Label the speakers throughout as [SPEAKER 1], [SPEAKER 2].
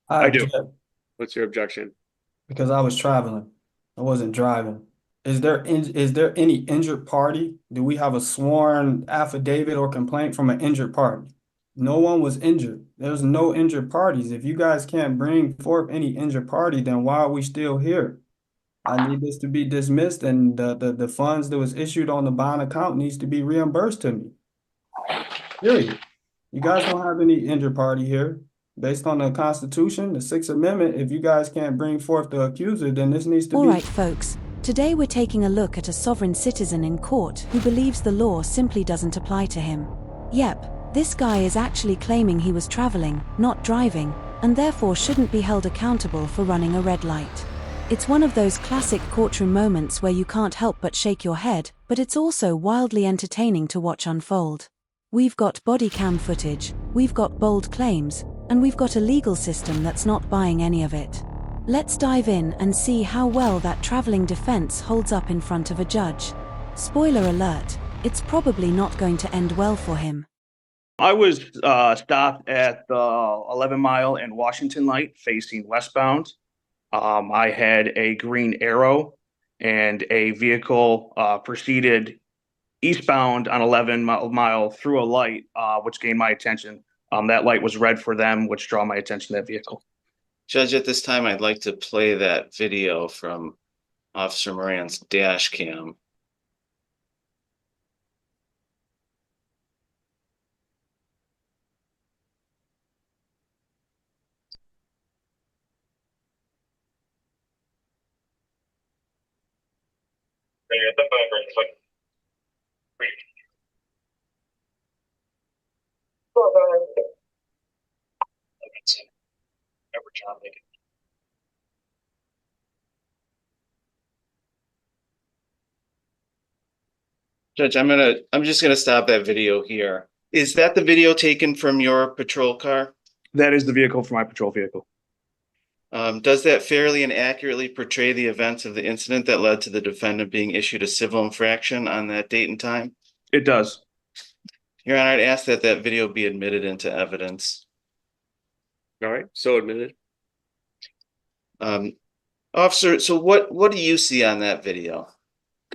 [SPEAKER 1] I
[SPEAKER 2] I do.
[SPEAKER 1] object
[SPEAKER 2] What's your objection?
[SPEAKER 1] because I was traveling. I wasn't driving. Is there any injured party? Do we have a sworn affidavit or complaint from an injured party? No one was injured. There's no injured parties. If you guys can't bring forth any injured party, then why are we still here? I need this to be dismissed, and the funds that was issued on the bond account needs to be reimbursed to me. Period. You guys don't have any injured party here. Based on the Constitution, the Sixth Amendment, if you guys can't bring forth the accuser, then this needs to be.
[SPEAKER 3] Alright, folks, today we're taking a look at a sovereign citizen in court who believes the law simply doesn't apply to him. Yep, this guy is actually claiming he was traveling, not driving, and therefore shouldn't be held accountable for running a red light. It's one of those classic courtroom moments where you can't help but shake your head, but it's also wildly entertaining to watch unfold. We've got body cam footage, we've got bold claims, and we've got a legal system that's not buying any of it. Let's dive in and see how well that traveling defense holds up in front of a judge. Spoiler alert, it's probably not going to end well for him.
[SPEAKER 2] I was stopped at the 11 mile and Washington light facing westbound. I had a green arrow and a vehicle proceeded eastbound on 11 mile through a light, which gained my attention. That light was red for them, which drew my attention to that vehicle.
[SPEAKER 4] Judge, at this time, I'd like to play that video from Officer Moran's dash cam. Judge, I'm just gonna stop that video here. Is that the video taken from your patrol car?
[SPEAKER 2] That is the vehicle for my patrol vehicle.
[SPEAKER 4] Does that fairly and accurately portray the events of the incident that led to the defendant being issued a civil infraction on that date and time?
[SPEAKER 2] It does.
[SPEAKER 4] Your Honor, I'd ask that that video be admitted into evidence.
[SPEAKER 2] All right, so admitted.
[SPEAKER 4] Officer, so what do you see on that video?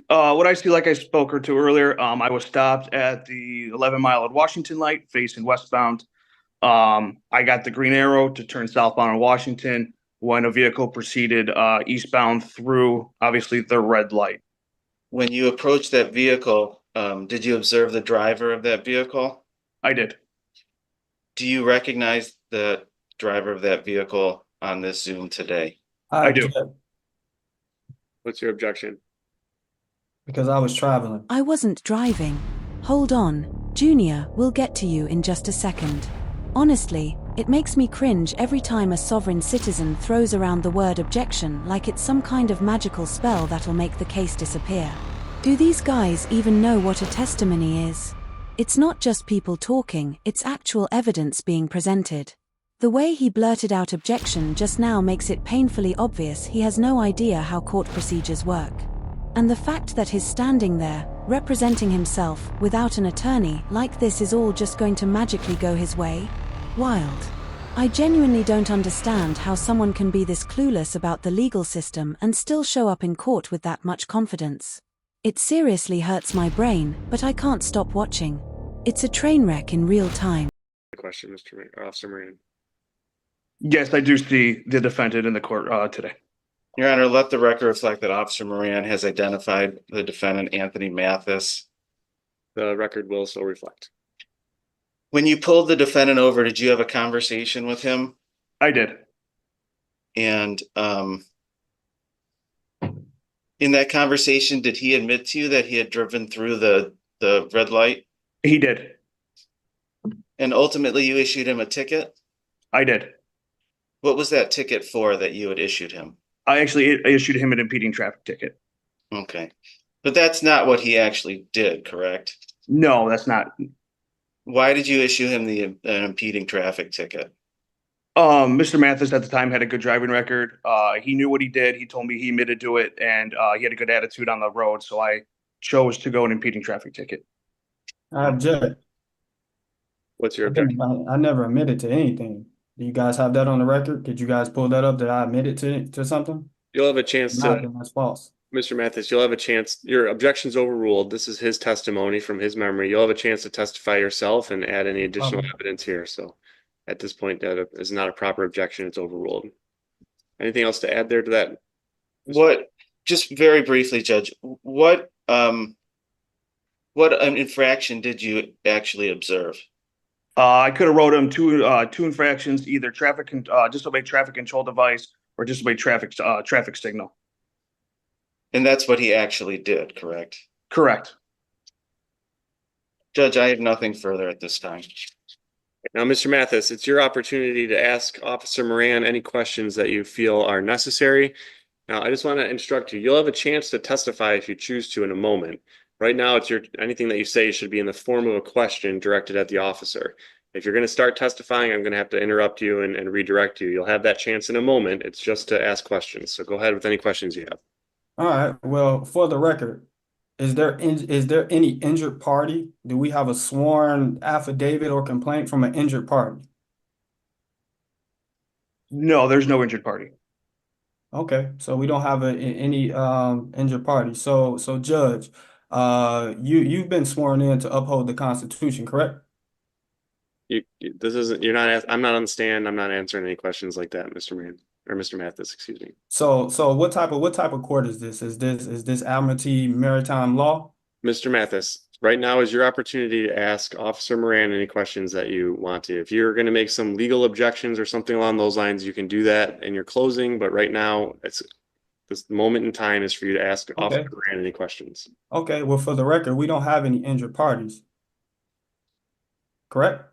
[SPEAKER 2] What I see, like I spoke to earlier, I was stopped at the 11 mile at Washington light facing westbound. I got the green arrow to turn southbound on Washington when a vehicle proceeded eastbound through, obviously, the red light.
[SPEAKER 4] When you approached that vehicle, did you observe the driver of that vehicle?
[SPEAKER 2] I did.
[SPEAKER 4] Do you recognize the driver of that vehicle on this Zoom today?
[SPEAKER 1] I
[SPEAKER 2] I do.
[SPEAKER 1] object
[SPEAKER 2] What's your objection?
[SPEAKER 1] because I was traveling.
[SPEAKER 3] I wasn't driving. Hold on, Junior, we'll get to you in just a second. Honestly, it makes me cringe every time a sovereign citizen throws around the word objection like it's some kind of magical spell that'll make the case disappear. Do these guys even know what a testimony is? It's not just people talking, it's actual evidence being presented. The way he blurted out objection just now makes it painfully obvious he has no idea how court procedures work. And the fact that he's standing there, representing himself, without an attorney, like this is all just going to magically go his way? Wild. I genuinely don't understand how someone can be this clueless about the legal system and still show up in court with that much confidence. It seriously hurts my brain, but I can't stop watching. It's a train wreck in real time.
[SPEAKER 2] Question, Officer Moran. Yes, I do see the defendant in the court today.
[SPEAKER 4] Your Honor, let the record reflect that Officer Moran has identified the defendant, Anthony Mathis.
[SPEAKER 2] The record will so reflect.
[SPEAKER 4] When you pulled the defendant over, did you have a conversation with him?
[SPEAKER 2] I did.
[SPEAKER 4] And in that conversation, did he admit to you that he had driven through the red light?
[SPEAKER 2] He did.
[SPEAKER 4] And ultimately, you issued him a ticket?
[SPEAKER 2] I did.
[SPEAKER 4] What was that ticket for that you had issued him?
[SPEAKER 2] I actually issued him an impeding traffic ticket.
[SPEAKER 4] Okay. But that's not what he actually did, correct?
[SPEAKER 2] No, that's not.
[SPEAKER 4] Why did you issue him an impeding traffic ticket?
[SPEAKER 2] Mr. Mathis at the time had a good driving record. He knew what he did. He told me he admitted to it, and he had a good attitude on the road. So I chose to go an impeding traffic ticket.
[SPEAKER 1] I object.
[SPEAKER 2] What's your
[SPEAKER 1] I
[SPEAKER 2] objection?
[SPEAKER 1] didn't- I never admitted to anything. Do you guys have that on the record? Could you guys pull that up that I admitted to something?
[SPEAKER 5] You'll have a chance to,
[SPEAKER 1] Not, then that's false.
[SPEAKER 5] Mr. Mathis, you'll have a chance. Your objection's overruled. This is his testimony from his memory. You'll have a chance to testify yourself and add any additional
[SPEAKER 1] Problem.
[SPEAKER 5] evidence here. So at this point, that is not a proper objection. It's overruled. Anything else to add there to that?
[SPEAKER 4] What, just very briefly, Judge, what an infraction did you actually observe?
[SPEAKER 2] I could have wrote him two infractions, either disobey traffic control device or disobey traffic signal.
[SPEAKER 4] And that's what he actually did, correct?
[SPEAKER 2] Correct.
[SPEAKER 4] Judge, I have nothing further at this time.
[SPEAKER 5] Now, Mr. Mathis, it's your opportunity to ask Officer Moran any questions that you feel are necessary. Now, I just want to instruct you, you'll have a chance to testify if you choose to in a moment. Right now, anything that you say should be in the form of a question directed at the officer. If you're going to start testifying, I'm going to have to interrupt you and redirect you. You'll have that chance in a moment. It's just to ask questions. So go ahead with any questions you have.
[SPEAKER 1] All right. Well, for the record, is there any injured party? Do we have a sworn affidavit or complaint from an injured party?
[SPEAKER 2] No, there's no injured party.
[SPEAKER 1] Okay, so we don't have any injured party. So Judge, you've been sworn in to uphold the Constitution, correct?
[SPEAKER 5] This isn't, you're not, I'm not on the stand. I'm not answering any questions like that, Mr. Moran, or Mr. Mathis, excuse me.
[SPEAKER 1] So what type of court is this? Is this Admiralty Maritime Law?
[SPEAKER 5] Mr. Mathis, right now is your opportunity to ask Officer Moran any questions that you want to. If you're going to make some legal objections or something along those lines, you can do that in your closing. But right now, this moment in time is for you to ask Officer
[SPEAKER 1] Okay.
[SPEAKER 5] Moran any questions.
[SPEAKER 1] Okay, well, for the record, we don't have any injured parties, correct?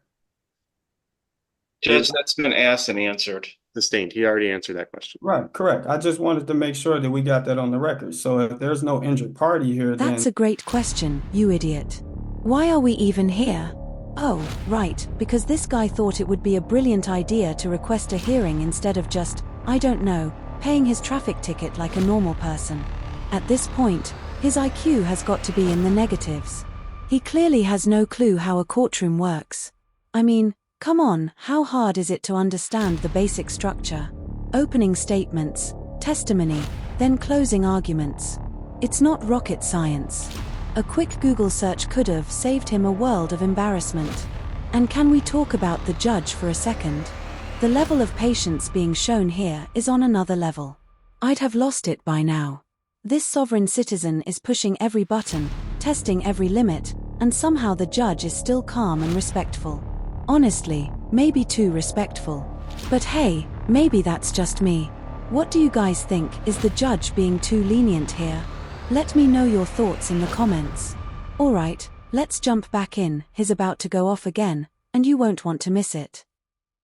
[SPEAKER 4] Judge, that's been asked and answered.
[SPEAKER 5] Sustained. He already answered that question.
[SPEAKER 1] Right, correct. I just wanted to make sure that we got that on the record. So if there's no injured party here,
[SPEAKER 3] That's
[SPEAKER 1] then
[SPEAKER 3] a great question, you idiot. Why are we even here? Oh, right, because this guy thought it would be a brilliant idea to request a hearing instead of just, I don't know, paying his traffic ticket like a normal person. At this point, his IQ has got to be in the negatives. He clearly has no clue how a courtroom works. I mean, come on, how hard is it to understand the basic structure? Opening statements, testimony, then closing arguments. It's not rocket science. A quick Google search could have saved him a world of embarrassment. And can we talk about the judge for a second? The level of patience being shown here is on another level. I'd have lost it by now. This sovereign citizen is pushing every button, testing every limit, and somehow the judge is still calm and respectful. Honestly, maybe too respectful. But hey, maybe that's just me. What do you guys think? Is the judge being too lenient here? Let me know your thoughts in the comments. Alright, let's jump back in. He's about to go off again, and you won't want to miss it.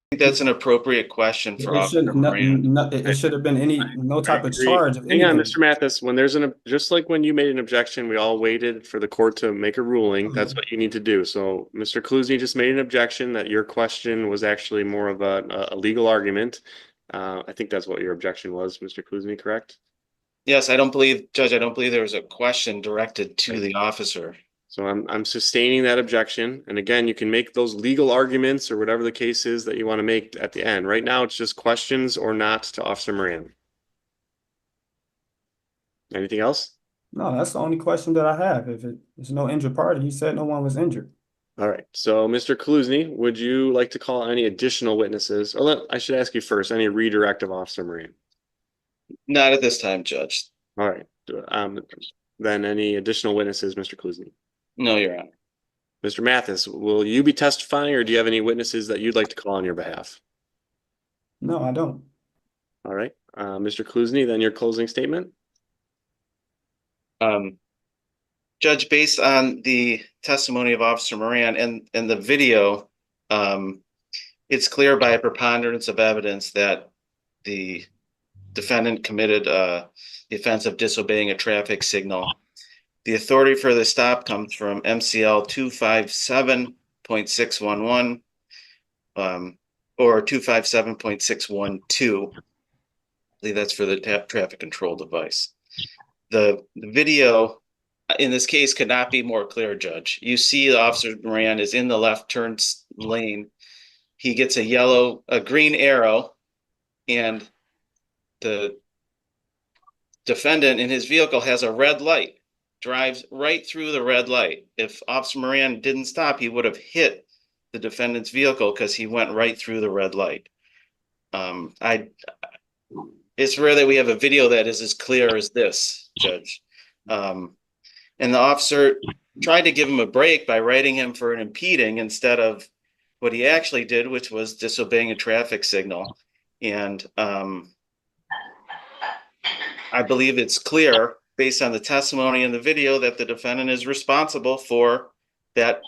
[SPEAKER 4] I think that's an appropriate question for
[SPEAKER 1] it
[SPEAKER 4] Officer
[SPEAKER 1] should
[SPEAKER 4] Moran.
[SPEAKER 1] it should have been no type of
[SPEAKER 5] Agree.
[SPEAKER 1] charge of
[SPEAKER 5] Hang on,
[SPEAKER 1] anything.
[SPEAKER 5] Mr. Mathis, when there's just like when you made an objection, we all waited for the court to make a ruling. That's what you need to do. So Mr. Klusny just made an objection that your question was actually more of a legal argument. I think that's what your objection was, Mr. Klusny, correct?
[SPEAKER 4] Yes, Judge, I don't believe there was a question directed to the officer.
[SPEAKER 5] So I'm sustaining that objection. And again, you can make those legal arguments or whatever the case is that you want to make at the end. Right now, it's just questions or not to Officer Moran. Anything else?
[SPEAKER 1] No, that's the only question that I have. If there's no injured party, he said no one was injured.
[SPEAKER 5] All right. So, Mr. Klusny, would you like to call any additional witnesses? I should ask you first, any redirect of Officer Moran?
[SPEAKER 4] Not at this time, Judge.
[SPEAKER 5] All right. Then any additional witnesses, Mr. Klusny?
[SPEAKER 4] No, Your Honor.
[SPEAKER 5] Mr. Mathis, will you be testifying or do you have any witnesses that you'd like to call on your behalf?
[SPEAKER 1] No, I don't.
[SPEAKER 5] All right. Mr. Klusny, then your closing statement.
[SPEAKER 4] Judge, based on the testimony of Officer Moran and the video, it's clear by a preponderance of evidence that the defendant committed the offense of disobeying a traffic signal. The authority for the stop comes from MCL 257.611 or 257.612. I believe that's for the traffic control device. The video in this case could not be more clear, Judge. You see Officer Moran is in the left turn lane he gets a green arrow, and the defendant in his vehicle has a red light, drives right through the red light. If Officer Moran didn't stop, he would have hit the defendant's vehicle because he went right through the red light. It's rare that we have a video that is as clear as this, Judge. And the officer tried to give him a break by writing him for an impeding instead of what he actually did, which was disobeying a traffic signal. And I believe it's clear based on the testimony in the video that the defendant is responsible for that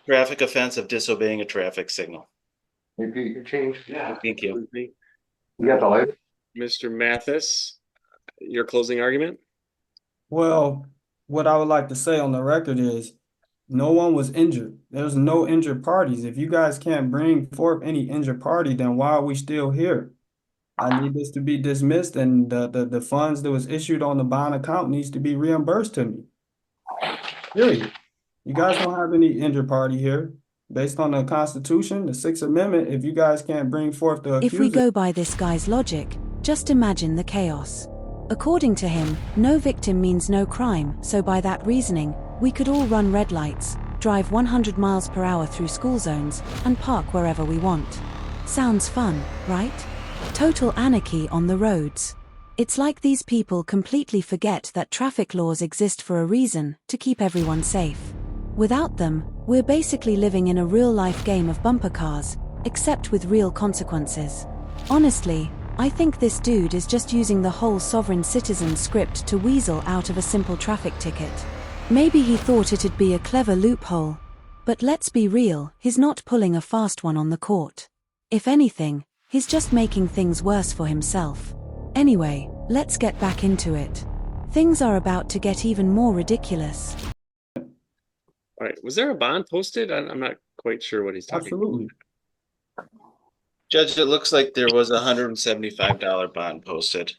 [SPEAKER 4] traffic offense of disobeying a traffic signal.
[SPEAKER 6] Repeat your change.
[SPEAKER 4] Yeah. Thank you.
[SPEAKER 6] You got the light?
[SPEAKER 5] Mr. Mathis, your closing argument?
[SPEAKER 1] Well, what I would like to say on the record is no one was injured. There's no injured parties. If you guys can't bring forth any injured party, then why are we still here? I need this to be dismissed, and the funds that was issued on the bond account needs to be reimbursed to me. Period. You guys don't have any injured party here. Based on the Constitution, the Sixth Amendment, if you guys can't bring forth the
[SPEAKER 3] If we
[SPEAKER 1] accuser,
[SPEAKER 3] go by this guy's logic, just imagine the chaos. According to him, no victim means no crime, so by that reasoning, we could all run red lights, drive 100 miles per hour through school zones, and park wherever we want. Sounds fun, right? Total anarchy on the roads. It's like these people completely forget that traffic laws exist for a reason, to keep everyone safe. Without them, we're basically living in a real-life game of bumper cars, except with real consequences. Honestly, I think this dude is just using the whole sovereign citizen script to weasel out of a simple traffic ticket. Maybe he thought it'd be a clever loophole. But let's be real, he's not pulling a fast one on the court. If anything, he's just making things worse for himself. Anyway, let's get back into it. Things are about to get even more ridiculous.
[SPEAKER 5] All right. Was there a bond posted? I'm not quite sure what he's talking about.
[SPEAKER 1] absolutely.
[SPEAKER 4] Judge, it looks like there was a $175 bond posted.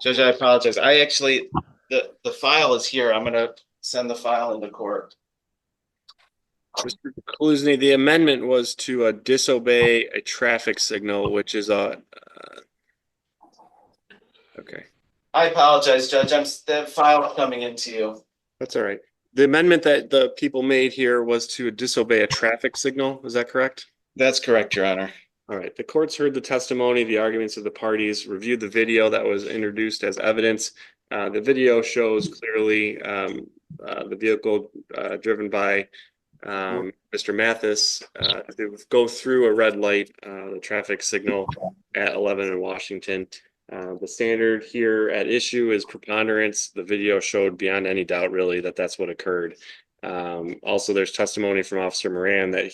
[SPEAKER 4] Judge, I apologize. The file is here. I'm gonna send the file into court.
[SPEAKER 5] Mr. Kaluzny, the amendment was to disobey a traffic signal, which is okay.
[SPEAKER 4] I apologize, Judge. The file coming into you.
[SPEAKER 5] That's all right. The amendment that the people made here was to disobey a traffic signal. Is that correct?
[SPEAKER 4] That's correct, Your Honor.
[SPEAKER 5] All right. The court's heard the testimony, the arguments of the parties, reviewed the video that was introduced as evidence. The video shows clearly the vehicle driven by Mr. Mathis to go through a red light, the traffic signal at 11 in Washington. The standard here at issue is preponderance. The video showed beyond any doubt, really, that that's what occurred. Also, there's testimony from Officer Moran that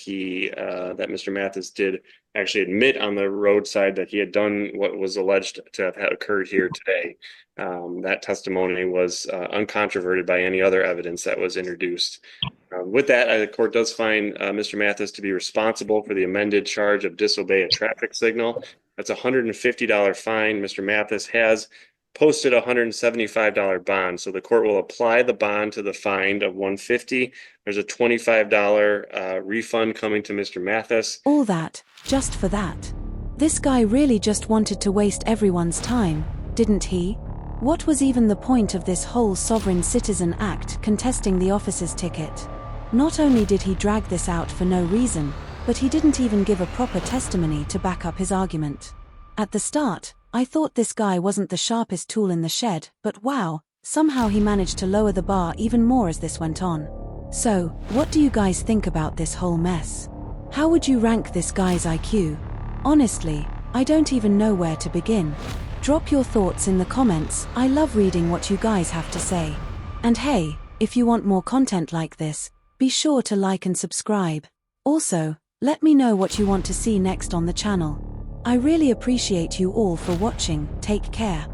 [SPEAKER 5] that Mr. Mathis did actually admit on the roadside that he had done what was alleged to have occurred here today. That testimony was uncontroverted by any other evidence that was introduced. With that, the court does find Mr. Mathis to be responsible for the amended charge of disobey a traffic signal. That's a $150 fine. Mr. Mathis has posted a $175 bond, so the court will apply the bond to the fine of $150. There's a $25 refund coming to Mr. Mathis.
[SPEAKER 3] All that, just for that. This guy really just wanted to waste everyone's time, didn't he? What was even the point of this whole Sovereign Citizen Act contesting the officer's ticket? Not only did he drag this out for no reason, but he didn't even give a proper testimony to back up his argument. At the start, I thought this guy wasn't the sharpest tool in the shed, but wow, somehow he managed to lower the bar even more as this went on. So, what do you guys think about this whole mess? How would you rank this guy's IQ? Honestly, I don't even know where to begin. Drop your thoughts in the comments. I love reading what you guys have to say. And hey, if you want more content like this, be sure to like and subscribe. Also, let me know what you want to see next on the channel. I really appreciate you all for watching. Take care.